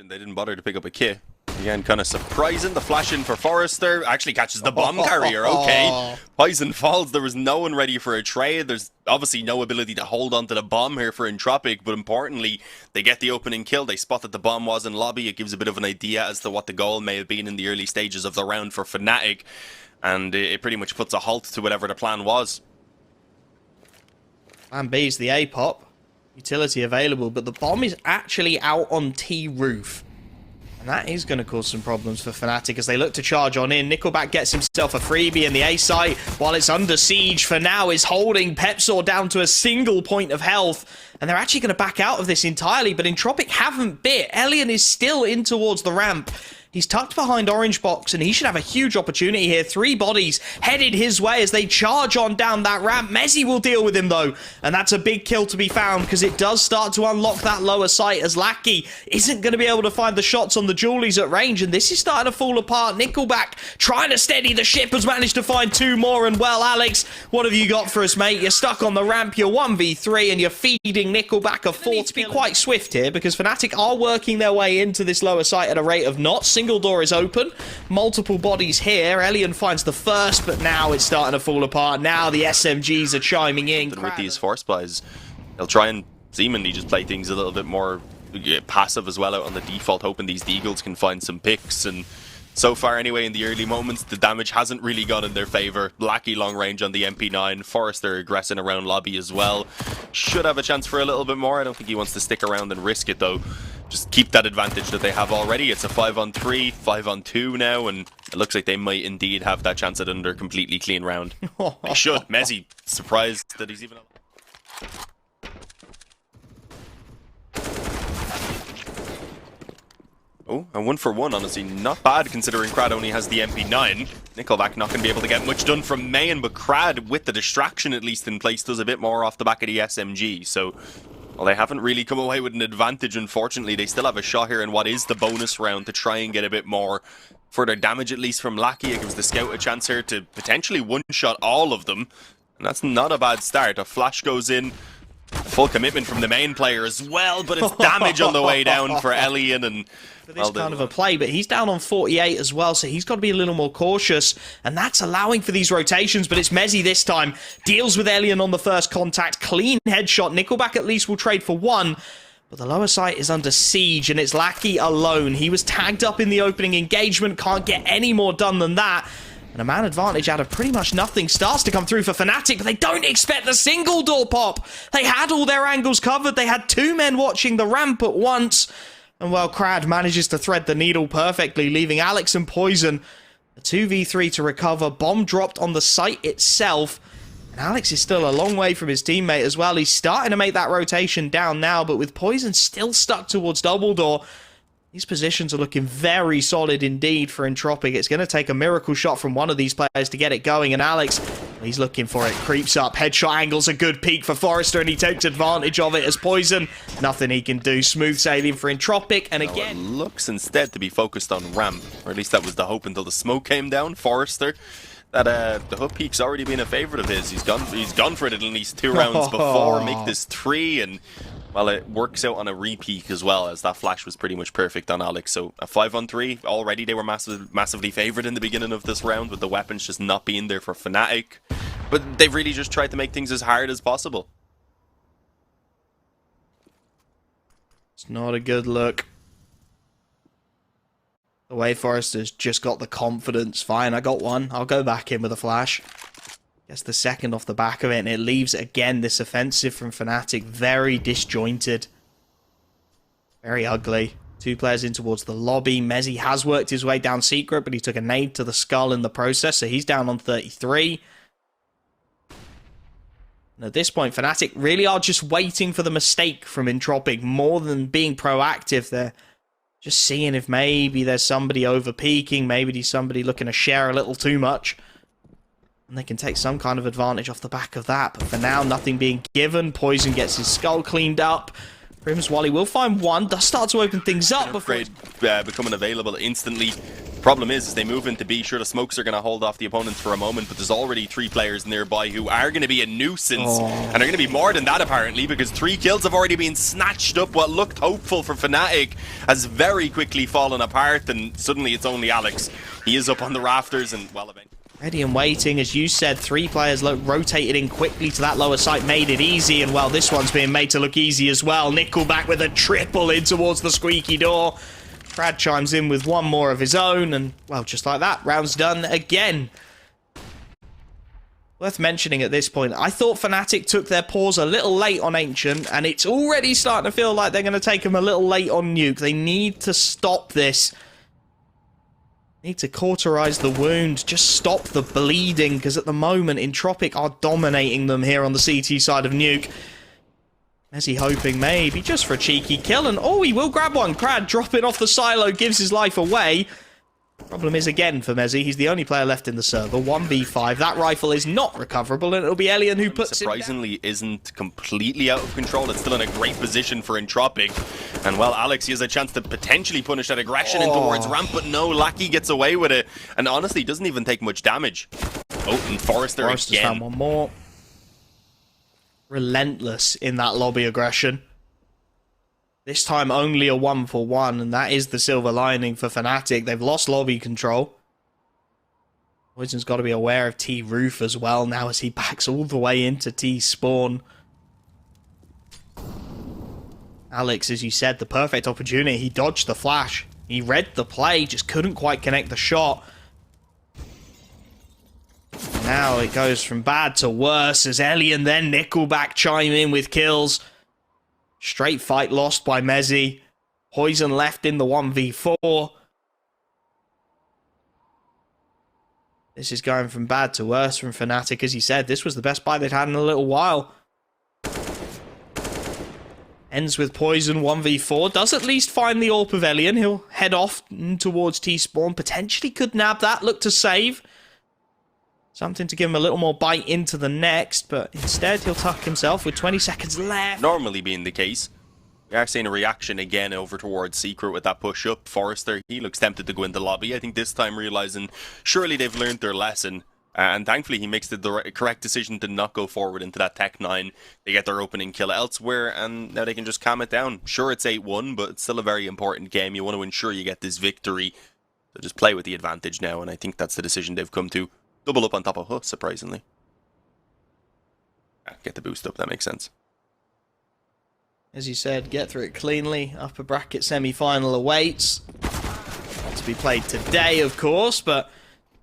They didn't bother to pick up a kit. Again, kind of surprising. The flash in for Forrester actually catches the bomb carrier. Okay. Poison falls. There was no one ready for a trade. There's obviously no ability to hold on to the bomb here for ENTROPIQ, but importantly, they get the opening kill. They spot that the bomb was in lobby. It gives a bit of an idea as to what the goal may have been in the early stages of the round for FNATIC, and it pretty much puts a halt to whatever the plan was. Plan B is the A pop. Utility available, but the bomb is actually out on T roof. And that is going to cause some problems for FNATIC as they look to charge on in. Nickelback gets himself a freebie in the A site while it's under siege. For now is holding Pepsaw down to a single point of health. And they're actually going to back out of this entirely, but ENTROPIQ haven't bit. hltv is still in towards the ramp. He's tucked behind orange box, and he should have a huge opportunity here. 3 bodies headed his way as they charge on down that ramp. Mezzi will deal with him, though, and that's a big kill to be found because it does start to unlock that lower site as Lackey isn't going to be able to find the shots on the Julies at range, and this is starting to fall apart. Nickelback trying to steady the ship has managed to find 2 more, and well, Alex, what have you got for us, mate? You're stuck on the ramp, you're 1v3, and you're feeding Nickelback a 4th. Need to be quite swift here because FNATIC are working their way into this lower site at a rate of knots. Single door is open, multiple bodies here. hltv finds the first, but now it's starting to fall apart. Now the SMGs are chiming in. With these force buys, they'll try and seemingly just play things a little bit more passive as well out on the default, hoping these deagles can find some picks. And so far anyway, in the early moments, the damage hasn't really gone in their favor. Lackey long range on the MP9. Forrester aggressing around lobby as well. Should have a chance for a little bit more. I don't think he wants to stick around and risk it though. Just keep that advantage that they have already. It's a 5-on-3, 5-on-2 now, and it looks like they might indeed have that chance at another completely clean round. They should. Mezzi, surprised that he's even... Oh, a 1-for-1, honestly, not bad considering Crad only has the MP9. Nickelback not going to be able to get much done from Mayan, but Crad, with the distraction at least in place, does a bit more off the back of the SMG, so... Well, they haven't really come away with an advantage, unfortunately. They still have a shot here in what is the bonus round to try and get a bit more further damage, at least from Lackey. It gives the scout a chance here to potentially one-shot all of them. And that's not a bad start. A flash goes in. Full commitment from the main player as well, but it's damage on the way down for hltv and... For this kind of a play, but he's down on 48 as well, so he's got to be a little more cautious, and that's allowing for these rotations, but it's Mezzi this time. Deals with hltv on the first contact. Clean headshot. Nickelback at least will trade for 1, but the lower site is under siege, and it's Lackey alone. He was tagged up in the opening engagement, can't get any more done than that. And a man advantage out of pretty much nothing starts to come through for FNATIC, but they don't expect the single door pop. They had all their angles covered. They had 2 men watching the ramp at once. And well, Crad manages to thread the needle perfectly, leaving Alex and Poison a 2v3 to recover. Bomb dropped on the site itself. And Alex is still a long way from his teammate as well. He's starting to make that rotation down now, but with Poison still stuck towards double door, these positions are looking very solid indeed for ENTROPIQ. It's going to take a miracle shot from one of these players to get it going, and Alex, he's looking for it. Creeps up. Headshot angle's a good peek for Forrester, and he takes advantage of it as Poison. Nothing he can do. Smooth sailing for ENTROPIQ, and again... It looks instead to be focused on ramp, or at least that was the hope until the smoke came down. Forrester, that the hook peek's already been a favorite of his. He's gone for it at least 2 rounds before, make this 3, and... Well, it works out on a re-peek as well, as that flash was pretty much perfect on Alex. So a 5-on-3, already they were massively favored in the beginning of this round, with the weapons just not being there for FNATIC. But they've really just tried to make things as hard as possible. It's not a good look. The way Forrester's just got the confidence. Fine, I got 1. I'll go back in with a flash. Gets the second off the back of it, and it leaves, again, this offensive from FNATIC very disjointed. Very ugly. 2 players in towards the lobby. Mezzi has worked his way down secret, but he took a nade to the skull in the process, so he's down on 33. And at this point, FNATIC really are just waiting for the mistake from ENTROPIQ more than being proactive. They're just seeing if maybe there's somebody over-peaking, maybe there's somebody looking to share a little too much. And they can take some kind of advantage off the back of that. But for now, nothing being given. Poison gets his skull cleaned up. Prims, while he will find 1, does start to open things up. Upgrade becoming available instantly. Problem is they move into B. Sure, the smokes are going to hold off the opponents for a moment, but there's already 3 players nearby who are going to be a nuisance. And they're going to be more than that, apparently, because 3 kills have already been snatched up. What looked hopeful for FNATIC has very quickly fallen apart, and suddenly it's only Alex. He is up on the rafters, and, well, eventually. Ready and waiting, as you said, 3 players rotated in quickly to that lower site, made it easy, and, well, this one's being made to look easy as well. Nickel back with a triple in towards the squeaky door. Brad chimes in with one more of his own, and, well, just like that, round's done again. Worth mentioning at this point, I thought FNATIC took their pause a little late on Ancient, and it's already starting to feel like they're going to take them a little late on Nuke. They need to stop this. Need to cauterize the wound, just stop the bleeding, because at the moment, ENTROPIQ are dominating them here on the CT side of Nuke. Messi hoping maybe just for a cheeky kill, and oh, he will grab one. Crad dropping off the silo, gives his life away. Problem is, again, for Messi, he's the only player left in the server. 1v5. That rifle is not recoverable, and it'll be Elian who puts surprisingly it isn't completely out of control. It's still in a great position for ENTROPIQ. And, well, Alex, he has a chance to potentially punish that aggression in towards ramp, but no, Lackey gets away with it. And honestly, doesn't even take much damage. Oh, and Forrester's again. Found one more. Relentless in that lobby aggression. This time only a 1-for-1, and that is the silver lining for FNATIC. They've lost lobby control. Poison's got to be aware of T roof as well now as he backs all the way into T spawn. Alex, as you said, the perfect opportunity. He dodged the flash. He read the play, just couldn't quite connect the shot. Now it goes from bad to worse as Ellie and then Nickelback chime in with kills. Straight fight lost by Messi. Poison left in the 1v4. This is going from bad to worse from FNATIC. As he said, this was the best buy they'd had in a little while. Ends with Poison 1v4. Does at least find the AWP of Elian. He'll head off towards T-spawn. Potentially could nab that. Look to save. Something to give him a little more bite into the next, but instead he'll tuck himself with 20 seconds left. Normally being the case, we are seeing a reaction again over towards Secret with that push up. Forrester, he looks tempted to go in the lobby. I think this time realizing surely they've learned their lesson. And thankfully he makes the correct decision to not go forward into that Tech 9. They get their opening kill elsewhere, and now they can just calm it down. Sure, it's 8-1, but it's still a very important game. You want to ensure you get this victory. So just play with the advantage now, and I think that's the decision they've come to. Double up on top of Huh, surprisingly. Get the boost up, that makes sense. As you said, get through it cleanly. Upper bracket semi-final awaits. Not to be played today, of course, but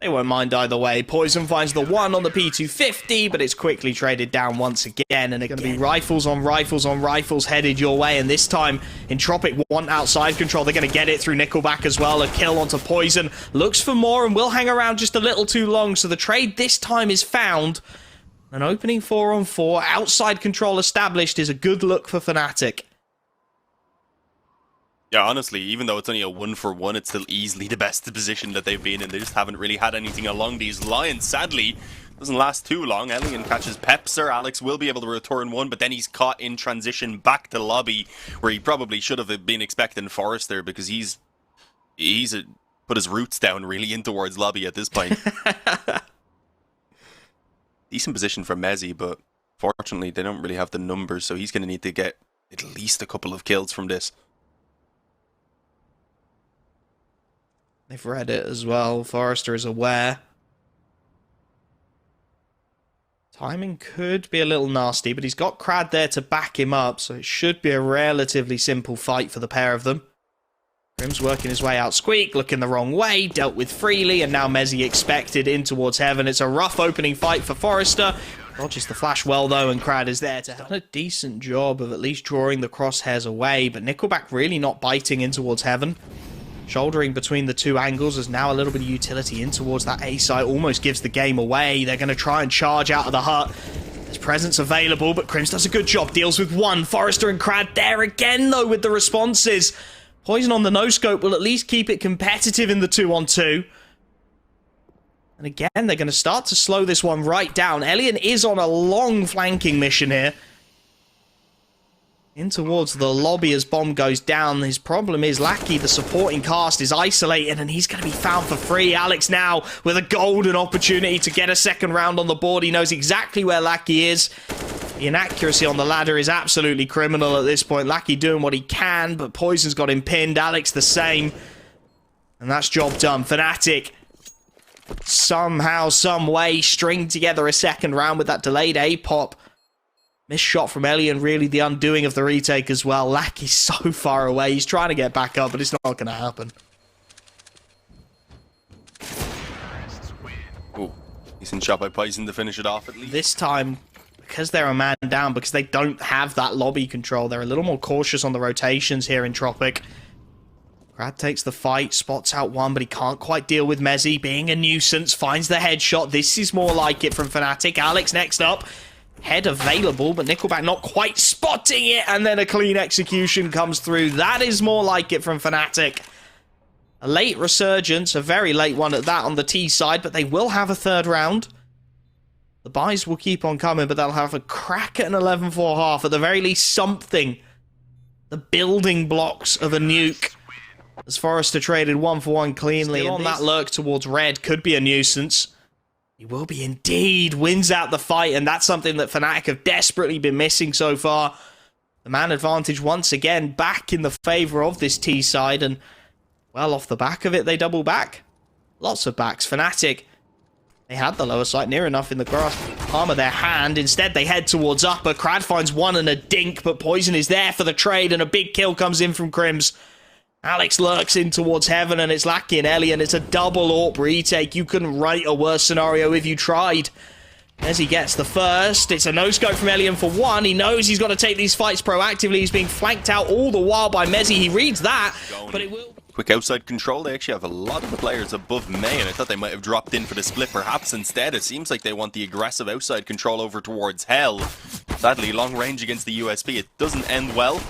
they won't mind either way. Poison finds the 1 on the P250, but it's quickly traded down once again, and it's going to be rifles on rifles on rifles headed your way, and this time ENTROPIQ want outside control. They're going to get it through Nickelback as well. A kill onto Poison. Looks for more and will hang around just a little too long, so the trade this time is found. An opening 4-on-4, outside control established is a good look for FNATIC. Yeah, honestly, even though it's only a 1-for-1, it's still easily the best position that they've been in. They just haven't really had anything along these lines. Sadly, doesn't last too long. Elian catches Pepser. Alex will be able to return one, but then he's caught in transition back to lobby, where he probably should have been expecting Forrester, because he's put his roots down really in towards lobby at this point. Decent position for Messi, but fortunately they don't really have the numbers, so he's going to need to get at least a couple of kills from this. They've read it as well. Forrester is aware. Timing could be a little nasty, but he's got Crad there to back him up, so it should be a relatively simple fight for the pair of them. Grim's working his way out. Squeak looking the wrong way, dealt with freely, and now Messi expected in towards heaven. It's a rough opening fight for Forrester. Dodges the flash well, though, and Crad is there to help. Done a decent job of at least drawing the crosshairs away, but Nickelback really not biting in towards heaven. Shouldering between the two angles as now a little bit of utility in towards that A site. Almost gives the game away. They're going to try and charge out of the hut. There's presence available, but Crims does a good job. Deals with one. Forrester and Crad there again, though, with the responses. Poison on the no-scope will at least keep it competitive in the 2-on-2. And again, they're going to start to slow this one right down. Elian is on a long flanking mission here. in towards the lobby as bomb goes down. His problem is hltv, the supporting cast, is isolated, and he's going to be found for free. Alex now with a golden opportunity to get a second round on the board. He knows exactly where hltv is. The inaccuracy on the ladder is absolutely criminal at this point. hltv doing what he can, but Poison's got him pinned. Alex the same. And that's job done. FNATIC somehow, some way, string together a second round with that delayed A-pop. Missed shot from Elian, really the undoing of the retake as well. hltv so far away. He's trying to get back up, but it's not going to happen. Ooh, decent shot by Poison to finish it off at least. This time, because they're a man down, because they don't have that lobby control, they're a little more cautious on the rotations here in Entropiq. Krad takes the fight, spots out one, but he can't quite deal with Mezzy being a nuisance. Finds the headshot. This is more like it from FNATIC. Alex next up. Head available, but Nickelback not quite spotting it, and then a clean execution comes through. That is more like it from FNATIC. A late resurgence, a very late one at that on the T side, but they will have a third round. The buys will keep on coming, but they'll have a crack at an 11-4 half. At the very least, something. The building blocks of a nuke. As Forrester traded 1-for-1 cleanly. Still on that lurk towards red, could be a nuisance. He will be indeed. Wins out the fight, and that's something that FNATIC have desperately been missing so far. The man advantage once again back in the favour of this T side, and well, off the back of it, they double back. Lots of backs. FNATIC, they had the lower sight near enough in the grasp palm of their hand. Instead, they head towards upper. Krad finds one and a dink, but Poison is there for the trade, and a big kill comes in from Crims. Alex lurks in towards heaven, and it's hltv and Elian. It's a double AWP retake. You couldn't write a worse scenario if you tried. As he gets the first, it's a no-scope from Elian for one. He knows he's got to take these fights proactively. He's being flanked out all the while by Mezzy. He reads that, but it will... Quick outside control. They actually have a lot of the players above May, and I thought they might have dropped in for the split. Perhaps instead, it seems like they want the aggressive outside control over towards Hell. Sadly, long range against the USP. It doesn't end well.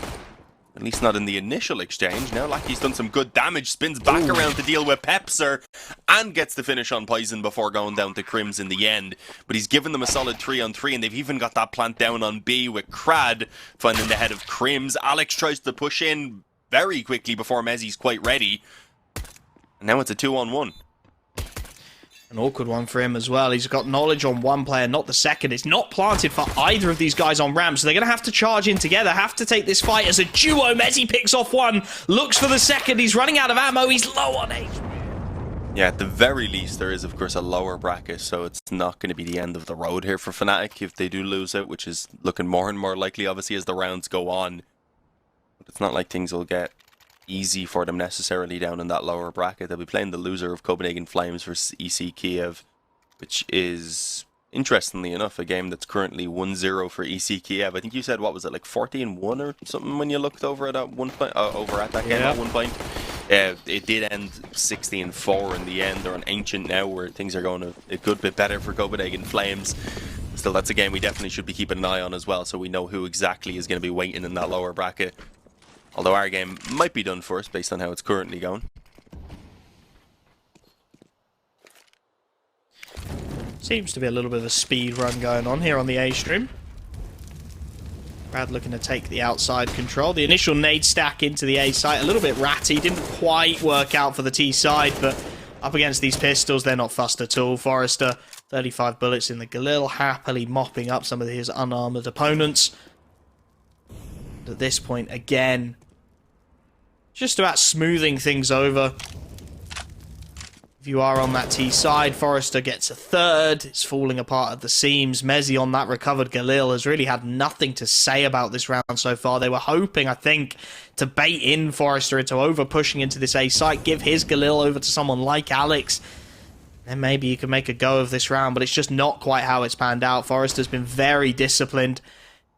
At least not in the initial exchange. Now hltv's done some good damage, spins back around to deal with Pepser, and gets the finish on Poison before going down to Crims in the end. But he's given them a solid 3-on-3, and they've even got that plant down on B with Krad finding the head of Crims. Alex tries to push in very quickly before Mezzy's quite ready. And now it's a 2-on-1. An awkward one for him as well. He's got knowledge on one player, not the second. It's not planted for either of these guys on ramp, so they're going to have to charge in together, have to take this fight as a duo. Mezzy picks off one, looks for the second. He's running out of ammo. He's low on HP. Yeah, at the very least, there is, of course, a lower bracket, so it's not going to be the end of the road here for FNATIC if they do lose it, which is looking more and more likely, obviously, as the rounds go on. But it's not like things will get easy for them necessarily down in that lower bracket. They'll be playing the loser of Copenhagen Flames versus EC Kiev, which is, interestingly enough, a game that's currently 1-0 for EC Kiev. I think you said, what was it, like 40-1 or something when you looked over at that one point, over at that game at one point. It did end 16-4 in the end. They're on Ancient now, where things are going a good bit better for Copenhagen Flames. Still, that's a game we definitely should be keeping an eye on as well, so we know who exactly is going to be waiting in that lower bracket. Although our game might be done for us based on how it's currently going. Seems to be a little bit of a speed run going on here on the A stream. Brad looking to take the outside control. The initial nade stack into the A site, a little bit ratty. Didn't quite work out for the T side, but up against these pistols, they're not fussed at all. Forrester, 35 bullets in the Galil, happily mopping up some of his unarmored opponents. At this point, again, just about smoothing things over. If you are on that T side, Forrester gets a third. It's falling apart at the seams. Mezzy on that recovered Galil has really had nothing to say about this round so far. They were hoping, I think, to bait in Forrester into over-pushing into this A site, give his Galil over to someone like Alex. Then maybe you can make a go of this round, but it's just not quite how it's panned out. Forrester's been very disciplined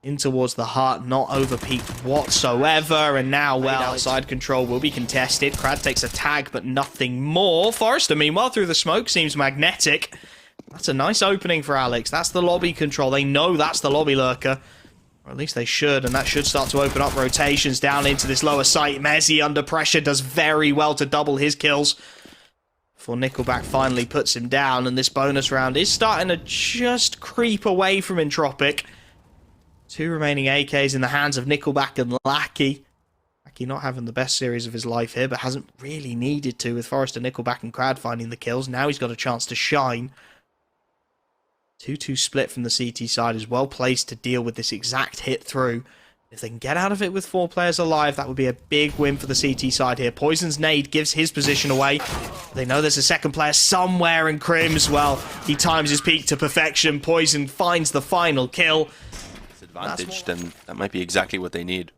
in towards the heart, not overpeaked whatsoever, and now, well, outside control will be contested. Krad takes a tag, but nothing more. Forrester, meanwhile, through the smoke, seems magnetic. That's a nice opening for Alex. That's the lobby control. They know that's the lobby lurker. Or at least they should, and that should start to open up rotations down into this lower site. Mezzy, under pressure, does very well to double his kills before Nickelback finally puts him down, and this bonus round is starting to just creep away from Entropiq. 2 remaining AKs in the hands of Nickelback and Lackey. Lackey not having the best series of his life here, but hasn't really needed to, with Forrester, Nickelback and Crad finding the kills. Now he's got a chance to shine. 2-2 split from the CT side is well placed to deal with this exact hit through. If they can get out of it with 4 players alive, that would be a big win for the CT side here. Poison's nade gives his position away. They know there's a second player somewhere, and Crims, well, he times his peak to perfection. Poison finds the final kill. Advantage, then that might be exactly what they need.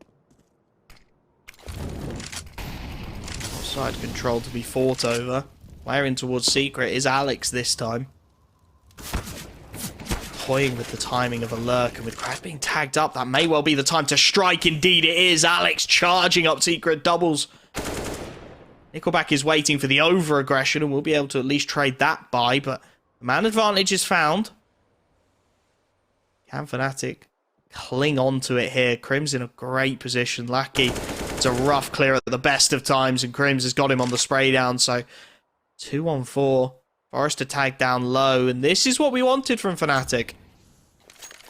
Offside control to be fought over. Player in towards Secret is Alex this time. Toying with the timing of a lurk, and with Crad being tagged up, that may well be the time to strike. Indeed it is. Alex charging up Secret, doubles. Nickelback is waiting for the over-aggression, and we'll be able to at least trade that by, but the man advantage is found. Can FNATIC cling on to it here? Crims in a great position. Lackey, it's a rough clear at the best of times, and Crims has got him on the spray down, so 2-on-4. Forrester tagged down low, and this is what we wanted from FNATIC.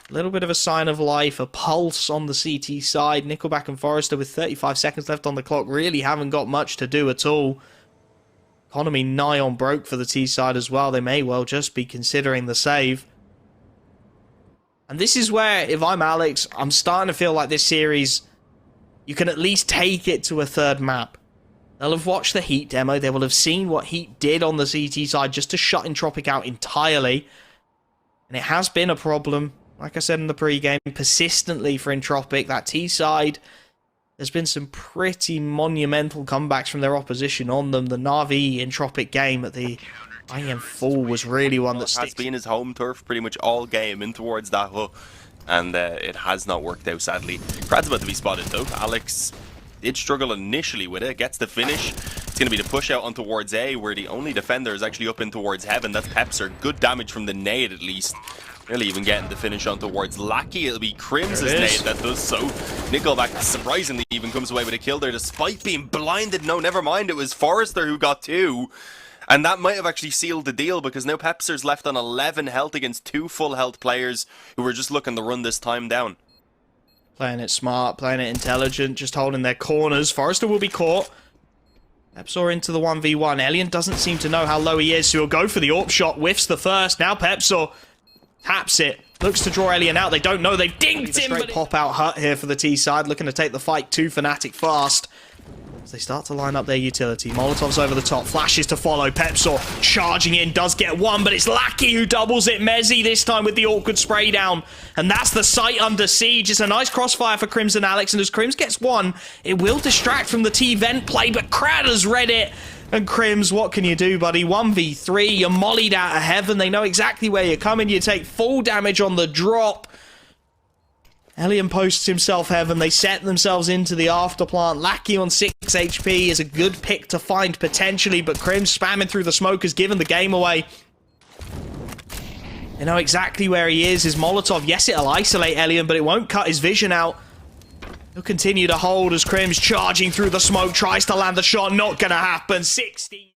A little bit of a sign of life, a pulse on the CT side. Nickelback and Forrester with 35 seconds left on the clock really haven't got much to do at all. Economy nigh on broke for the T side as well. They may well just be considering the save. And this is where, if I'm Alex, I'm starting to feel like this series, you can at least take it to a third map. They'll have watched the Heat demo. They will have seen what Heat did on the CT side just to shut ENTROPIQ out entirely. And it has been a problem, like I said in the pre-game, persistently for ENTROPIQ. That T side, there's been some pretty monumental comebacks from their opposition on them. The Na'Vi ENTROPIQ game at the IEM Fall was really one that sticks. Has been his home turf pretty much all game in towards that hook. And it has not worked out, sadly. Crad's about to be spotted, though. Alex did struggle initially with it, gets the finish. It's going to be the push out on towards A, where the only defender is actually up in towards Heaven. That's Pepser. Good damage from the nade, at least. Really even getting the finish on towards Lackey. It'll be Crims' nade that does so. Nickelback surprisingly even comes away with a kill there, despite being blinded. No, never mind. It was Forrester who got 2. And that might have actually sealed the deal, because now Pepser's left on 11 health against 2 full health players who were just looking to run this time down. Playing it smart, playing it intelligent, just holding their corners. Forrester will be caught. Pepsor into the 1v1. Elian doesn't seem to know how low he is, so he'll go for the AWP shot. Whiffs the first. Now Pepsor taps it. Looks to draw Elian out. They don't know. They've dinked him. Straight pop-out hut here for the T side. Looking to take the fight to FNATIC fast. As they start to line up their utility. Molotov's over the top. Flashes to follow. Pepsor charging in. Does get one, but it's Lackey who doubles it. Mezzy this time with the awkward spray down. And that's the site under siege. It's a nice crossfire for Crimson Alex. And as Crims gets one, it will distract from the T-vent play. But Crad has read it. And Crims, what can you do, buddy? 1v3. You're mollied out of Heaven. They know exactly where you're coming. You take full damage on the drop. Elian posts himself Heaven. They set themselves into the afterplant. Lackey on 6 HP is a good pick to find potentially, but Crims spamming through the smoke has given the game away. They know exactly where he is. His Molotov, yes, it'll isolate Elian, but it won't cut his vision out. He'll continue to hold as Crims charging through the smoke, tries to land the shot. Not gonna happen. 16.